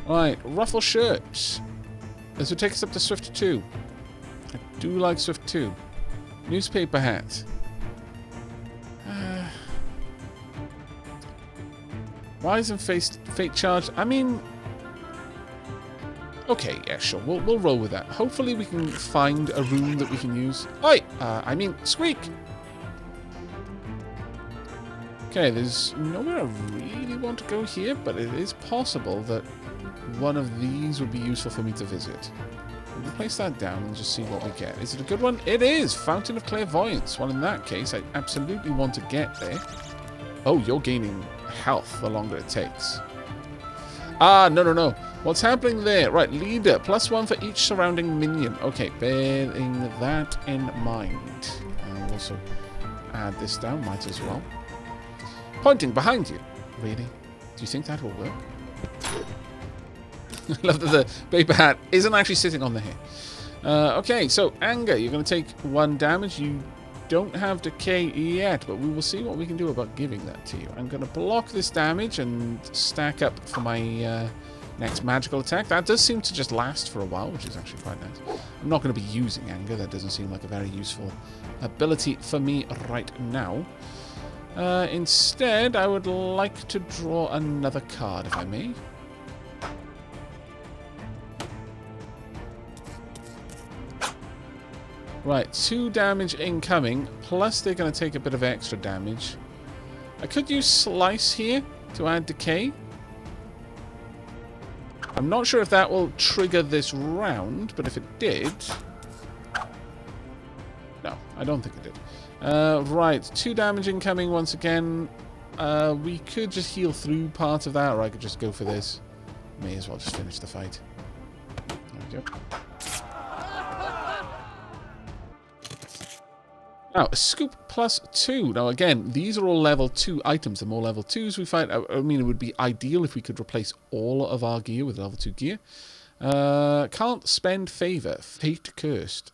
B: Right, Ruffle Shirt. This would take us up to Swift 2. I do like Swift 2. Newspaper Hat. Rise and Fate Charge. I mean... Okay, yeah, sure. We'll roll with that. Hopefully we can find a rune that we can use. Oi! I mean, Squeak! Okay, there's nowhere I really want to go here, but it is possible that one of these would be useful for me to visit. We'll place that down and just see what we get. Is it a good one? It is! Fountain of Clairvoyance. Well, in that case, I absolutely want to get there. Oh, you're gaining health the longer it takes. Ah, no. What's happening there? Right, leader. +1 for each surrounding minion. Okay, bearing that in mind. I'll also add this down. Might as well. Pointing behind you. Really? Do you think that will work? I love that the paper hat isn't actually sitting on the hair. Okay, so anger. You're going to take 1 damage. You don't have decay yet, but we will see what we can do about giving that to you. I'm going to block this damage and stack up for my next magical attack. That does seem to just last for a while, which is actually quite nice. I'm not going to be using anger. That doesn't seem like a very useful ability for me right now. Instead, I would like to draw another card, if I may. Right, 2 damage incoming, plus they're going to take a bit of extra damage. I could use Slice here to add decay. I'm not sure if that will trigger this round, but if it did... No, I don't think it did. Right, 2 damage incoming once again. We could just heal through part of that, or I could just go for this. May as well just finish the fight. There we go. Now, a scoop +2. Now, again, these are all level 2 items. The more level 2s we find... I mean, it would be ideal if we could replace all of our gear with level 2 gear. Can't spend favor. Fate Cursed.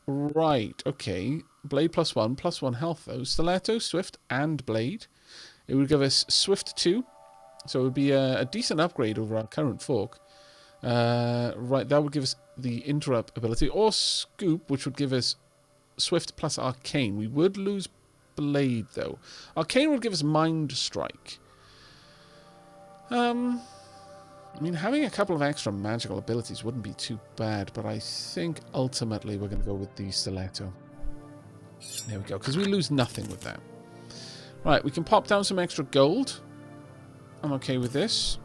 B: Right, okay. Blade +1 health, though. Stiletto, Swift, and Blade. It would give us Swift 2. So it would be a decent upgrade over our current fork. Right, that would give us the Interrupt ability. Or Scoop, which would give us Swift plus Arcane. We would lose Blade, though. Arcane would give us Mind Strike. I mean, having a couple of extra magical abilities wouldn't be too bad, but I think ultimately we're going to go with the Stiletto. There we go, because we lose nothing with that. Right, we can pop down some extra gold. I'm okay with this.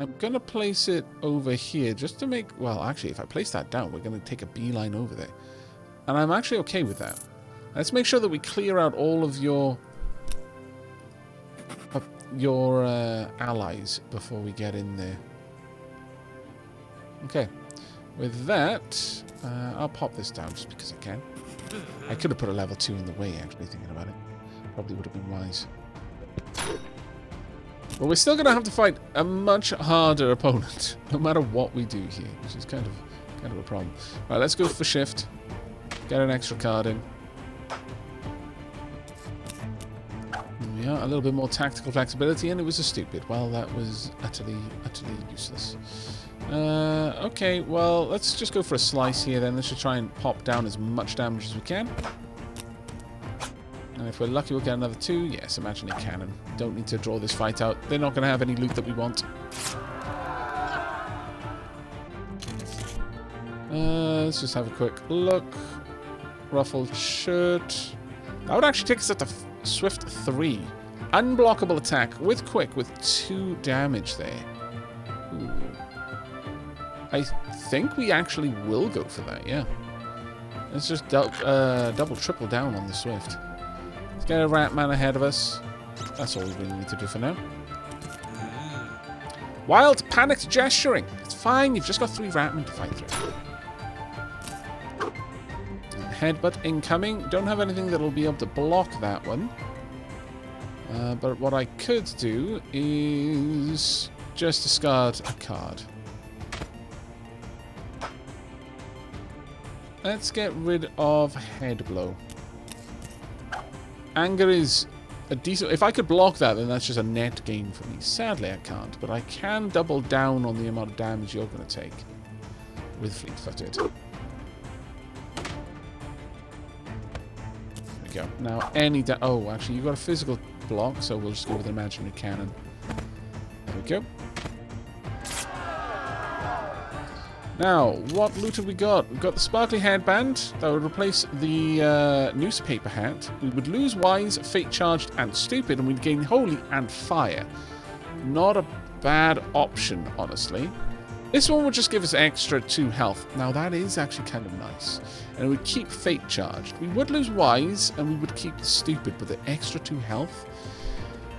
B: I'm going to place it over here just to make... Well, actually, if I place that down, we're going to take a beeline over there. And I'm actually okay with that. Let's make sure that we clear out all of your allies before we get in there. Okay. With that, I'll pop this down just because I can. I could have put a level 2 in the way, actually, thinking about it. Probably would have been wise. But we're still going to have to fight a much harder opponent, no matter what we do here, which is kind of a problem. Right, let's go for shift. Get an extra card in. Yeah, a little bit more tactical flexibility, and it was a stupid. Well, that was utterly useless. Okay, well, let's just go for a slice here then. Let's just try and pop down as much damage as we can. And if we're lucky, we'll get another 2. Yes, Imaginary Cannon. Don't need to draw this fight out. They're not going to have any loot that we want. Let's just have a quick look. Ruffled Shirt. That would actually take us up to Swift 3. Unblockable attack with Quick with 2 damage there. Ooh. I think we actually will go for that, yeah. Let's just double, triple down on the Swift. Let's get a rat man ahead of us. That's all we really need to do for now. Wild panicked gesturing. It's fine, you've just got 3 ratmen to fight through. Headbutt incoming. Don't have anything that'll be able to block that one. But what I could do is just discard a card. Let's get rid of Head Blow. Anger is a decent... If I could block that, then that's just a net gain for me. Sadly, I can't. But I can double down on the amount of damage you're going to take with Fleet-Footed. There we go. Now, any... Oh, actually, you've got a physical block, so we'll just go with an imaginary cannon. There we go. Now, what loot have we got? We've got the sparkly headband that would replace the newspaper hat. We would lose Wise, Fate Charged, and Stupid, and we'd gain Holy and Fire. Not a bad option, honestly. This one would just give us extra 2 health. Now, that is actually kind of nice. And it would keep Fate Charged. We would lose Wise, and we would keep Stupid, but the extra 2 health...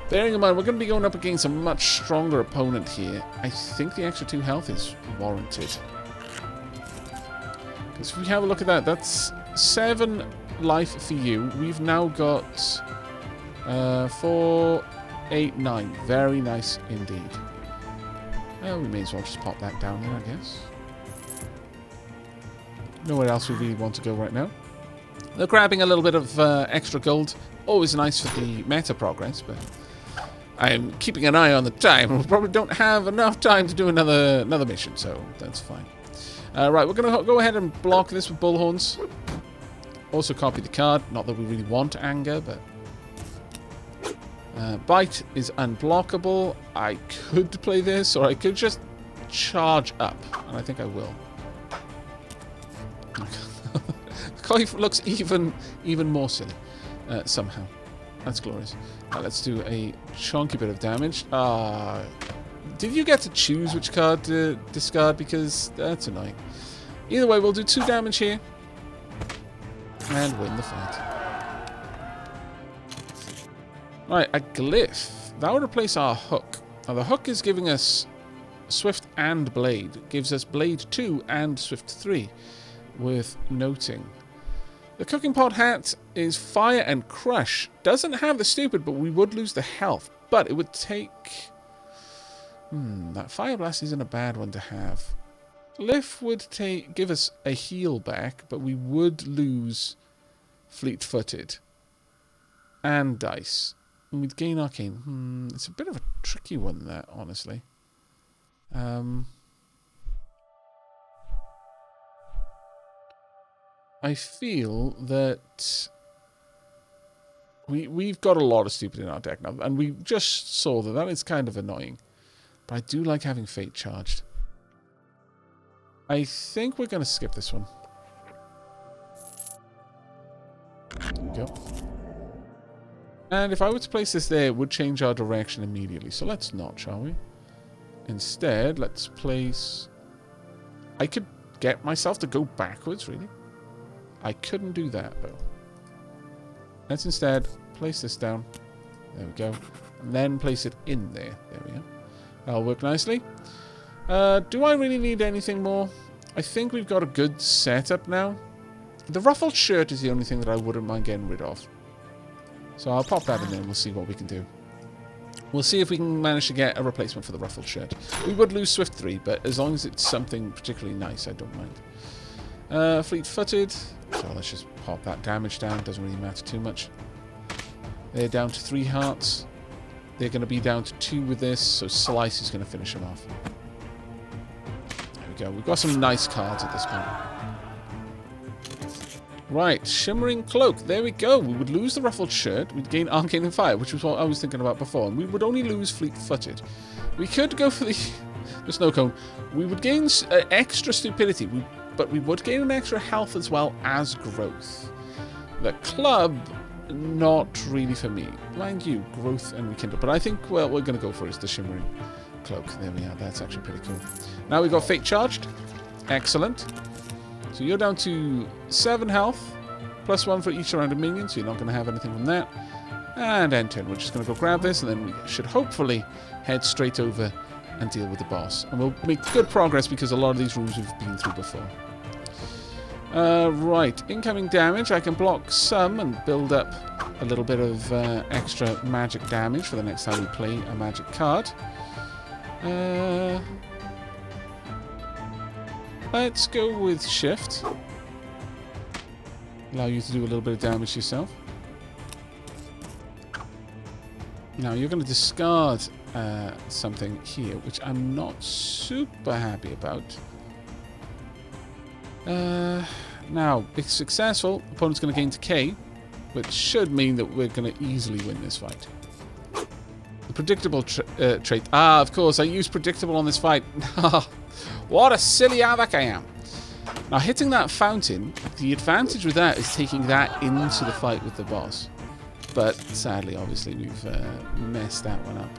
B: Bearing in mind, we're going to be going up against a much stronger opponent here. I think the extra 2 health is warranted. Because if we have a look at that, that's 7 life for you. We've now got 4, 8, 9. Very nice indeed. Well, we may as well just pop that down there, I guess. Nowhere else we really want to go right now. They're grabbing a little bit of extra gold. Always nice for the meta progress, but I'm keeping an eye on the time. We probably don't have enough time to do another mission, so that's fine. Right, we're going to go ahead and block this with bullhorns. Also copy the card. Not that we really want anger, but... Bite is unblockable. I could play this, or I could just charge up. And I think I will. Coif looks even more silly. Somehow. That's glorious. Let's do a chunky bit of damage. Did you get to choose which card to discard? Because that's annoying. Either way, we'll do 2 damage here. And win the fight. Right, a glyph. That would replace our hook. Now, the hook is giving us Swift and Blade. It gives us Blade 2 and Swift 3. Worth noting. The cooking pot hat is Fire and Crush. Doesn't have the Stupid, but we would lose the health. But it would take... that Fire Blast isn't a bad one to have. Glyph would give us a heal back, but we would lose Fleet-Footed. And Dice. And we'd gain Arcane. It's a bit of a tricky one, that, honestly. I feel that we've got a lot of Stupid in our deck now, and we just saw that is kind of annoying. But I do like having Fate Charged. I think we're going to skip this one. There we go. And if I were to place this there, it would change our direction immediately. So let's not, shall we? Instead, let's place... I could get myself to go backwards, really. I couldn't do that, though. Let's instead place this down. There we go. And then place it in there. There we go. That'll work nicely. Do I really need anything more? I think we've got a good setup now. The ruffled shirt is the only thing that I wouldn't mind getting rid of. So I'll pop that in there and we'll see what we can do. We'll see if we can manage to get a replacement for the ruffled shirt. We would lose Swift 3, but as long as it's something particularly nice, I don't mind. Fleet-Footed. So let's just pop that damage down. Doesn't really matter too much. They're down to 3 hearts. They're going to be down to 2 with this, so Slice is going to finish them off. There we go. We've got some nice cards at this point. Right, Shimmering Cloak. There we go. We would lose the Ruffled Shirt. We'd gain Arcane and Fire, which was what I was thinking about before. And we would only lose Fleet-Footed. We could go for the Snow Cone. We would gain extra Stupidity, but we would gain an extra health as well as growth. The Club, not really for me. Mind you, growth and rekindle. But I think what we're going to go for is the Shimmering Cloak. There we are. That's actually pretty cool. Now we've got Fate Charged. Excellent. So you're down to 7 health, +1 for each surrounding minion, so you're not going to have anything from that. And end turn. We're just going to go grab this, and then we should hopefully head straight over and deal with the boss. And we'll make good progress because a lot of these rooms we've been through before. Right, incoming damage. I can block some and build up a little bit of extra magic damage for the next time we play a magic card. Let's go with shift. Allow you to do a little bit of damage yourself. Now you're going to discard something here, which I'm not super happy about. Now, if successful, opponent's going to gain decay, which should mean that we're going to easily win this fight. The predictable trait. Ah, of course, I used predictable on this fight. What a silly Aavak I am. Now, hitting that fountain, the advantage with that is taking that into the fight with the boss. But sadly, obviously, we've messed that one up.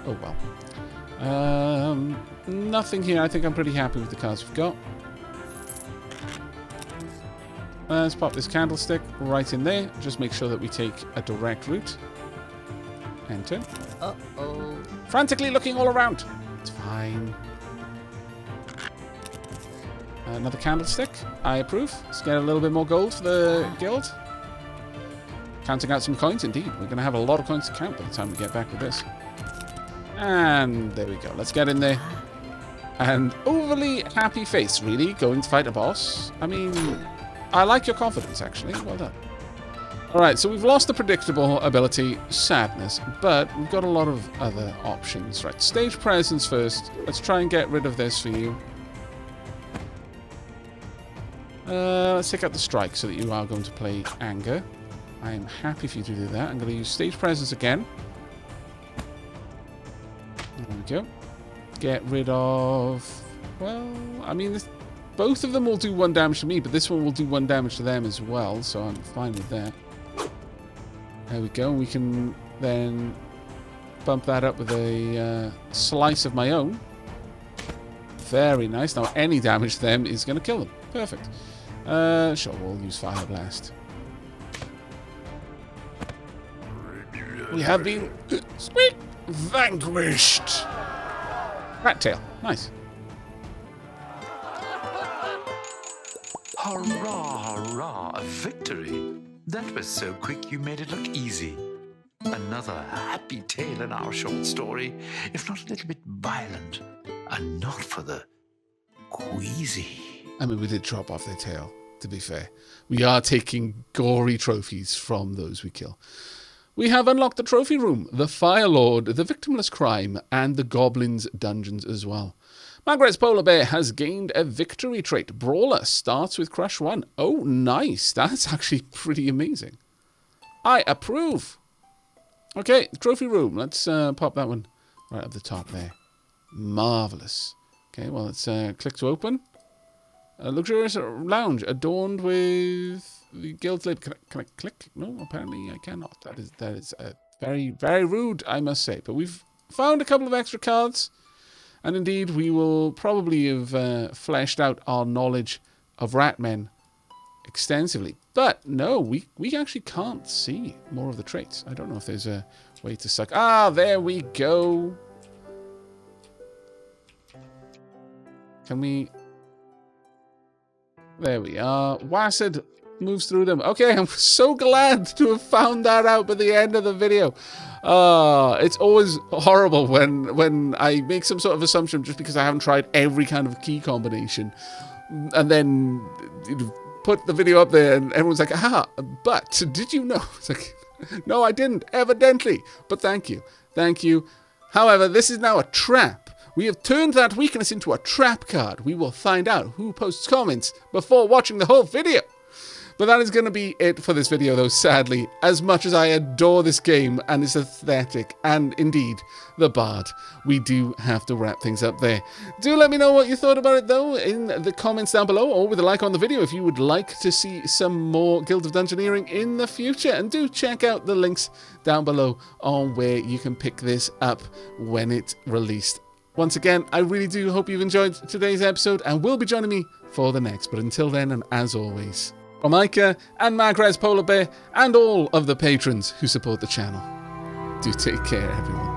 B: Oh well. Nothing here. I think I'm pretty happy with the cards we've got. Let's pop this candlestick right in there. Just make sure that we take a direct route. Enter.
D: Uh-oh.
B: Frantically looking all around. It's fine. Another candlestick. I approve. Let's get a little bit more gold for the guild. Counting out some coins, indeed. We're going to have a lot of coins to count by the time we get back with this. And there we go. Let's get in there. And overly happy face, really, going to fight a boss. I mean, I like your confidence, actually. Well done. Alright, so we've lost the predictable ability, sadness, but we've got a lot of other options. Right, stage presence first. Let's try and get rid of this for you. Let's take out the strike so that you are going to play anger. I am happy for you to do that. I'm going to use stage presence again. There we go. Get rid of... Well, I mean, both of them will do 1 damage to me, but this one will do 1 damage to them as well, so I'm fine with that. There we go. We can then bump that up with a slice of my own. Very nice. Now, any damage to them is going to kill them. Perfect. Sure, we'll use Fire Blast. We have been vanquished. Rat tail. Nice.
E: Hurrah, hurrah, a victory. That was so quick you made it look easy. Another happy tale in our short story, if not a little bit violent, and not for the queasy.
B: I mean, we did chop off their tail, to be fair. We are taking gory trophies from those we kill. We have unlocked the trophy room, the Fire Lord, the Victimless Crime, and the Goblin's Dungeons as well. Margaret's Polar Bear has gained a victory trait. Brawler starts with Crush 1. Oh, nice. That's actually pretty amazing. I approve. Okay, trophy room. Let's pop that one right up the top there. Marvellous. Okay, well, let's click to open. A luxurious lounge adorned with the guild's label. Can I click? No, apparently I cannot. That is very, very rude, I must say. But we've found a couple of extra cards. And indeed, we will probably have fleshed out our knowledge of Ratmen extensively. But no, we actually can't see more of the traits. I don't know if there's a way to suck. Ah, there we go. Can we... There we are. Wassid moves through them. Okay, I'm so glad to have found that out by the end of the video. It's always horrible when I make some sort of assumption just because I haven't tried every kind of key combination. And then put the video up there and everyone's like, but did you know? It's like, no, I didn't, evidently. But thank you. Thank you. However, this is now a trap. We have turned that weakness into a trap card. We will find out who posts comments before watching the whole video. But that is going to be it for this video, though, sadly. As much as I adore this game and its aesthetic, and indeed, the bard, we do have to wrap things up there. Do let me know what you thought about it, though, in the comments down below, or with a like on the video if you would like to see some more Guild of Dungeoneering in the future. And do check out the links down below on where you can pick this up when it's released Once again, I really do hope you've enjoyed today's episode and will be joining me for the next. But until then, and as always, from Micah and Magrez Polar Bear and all of the patrons who support the channel, do take care, everyone.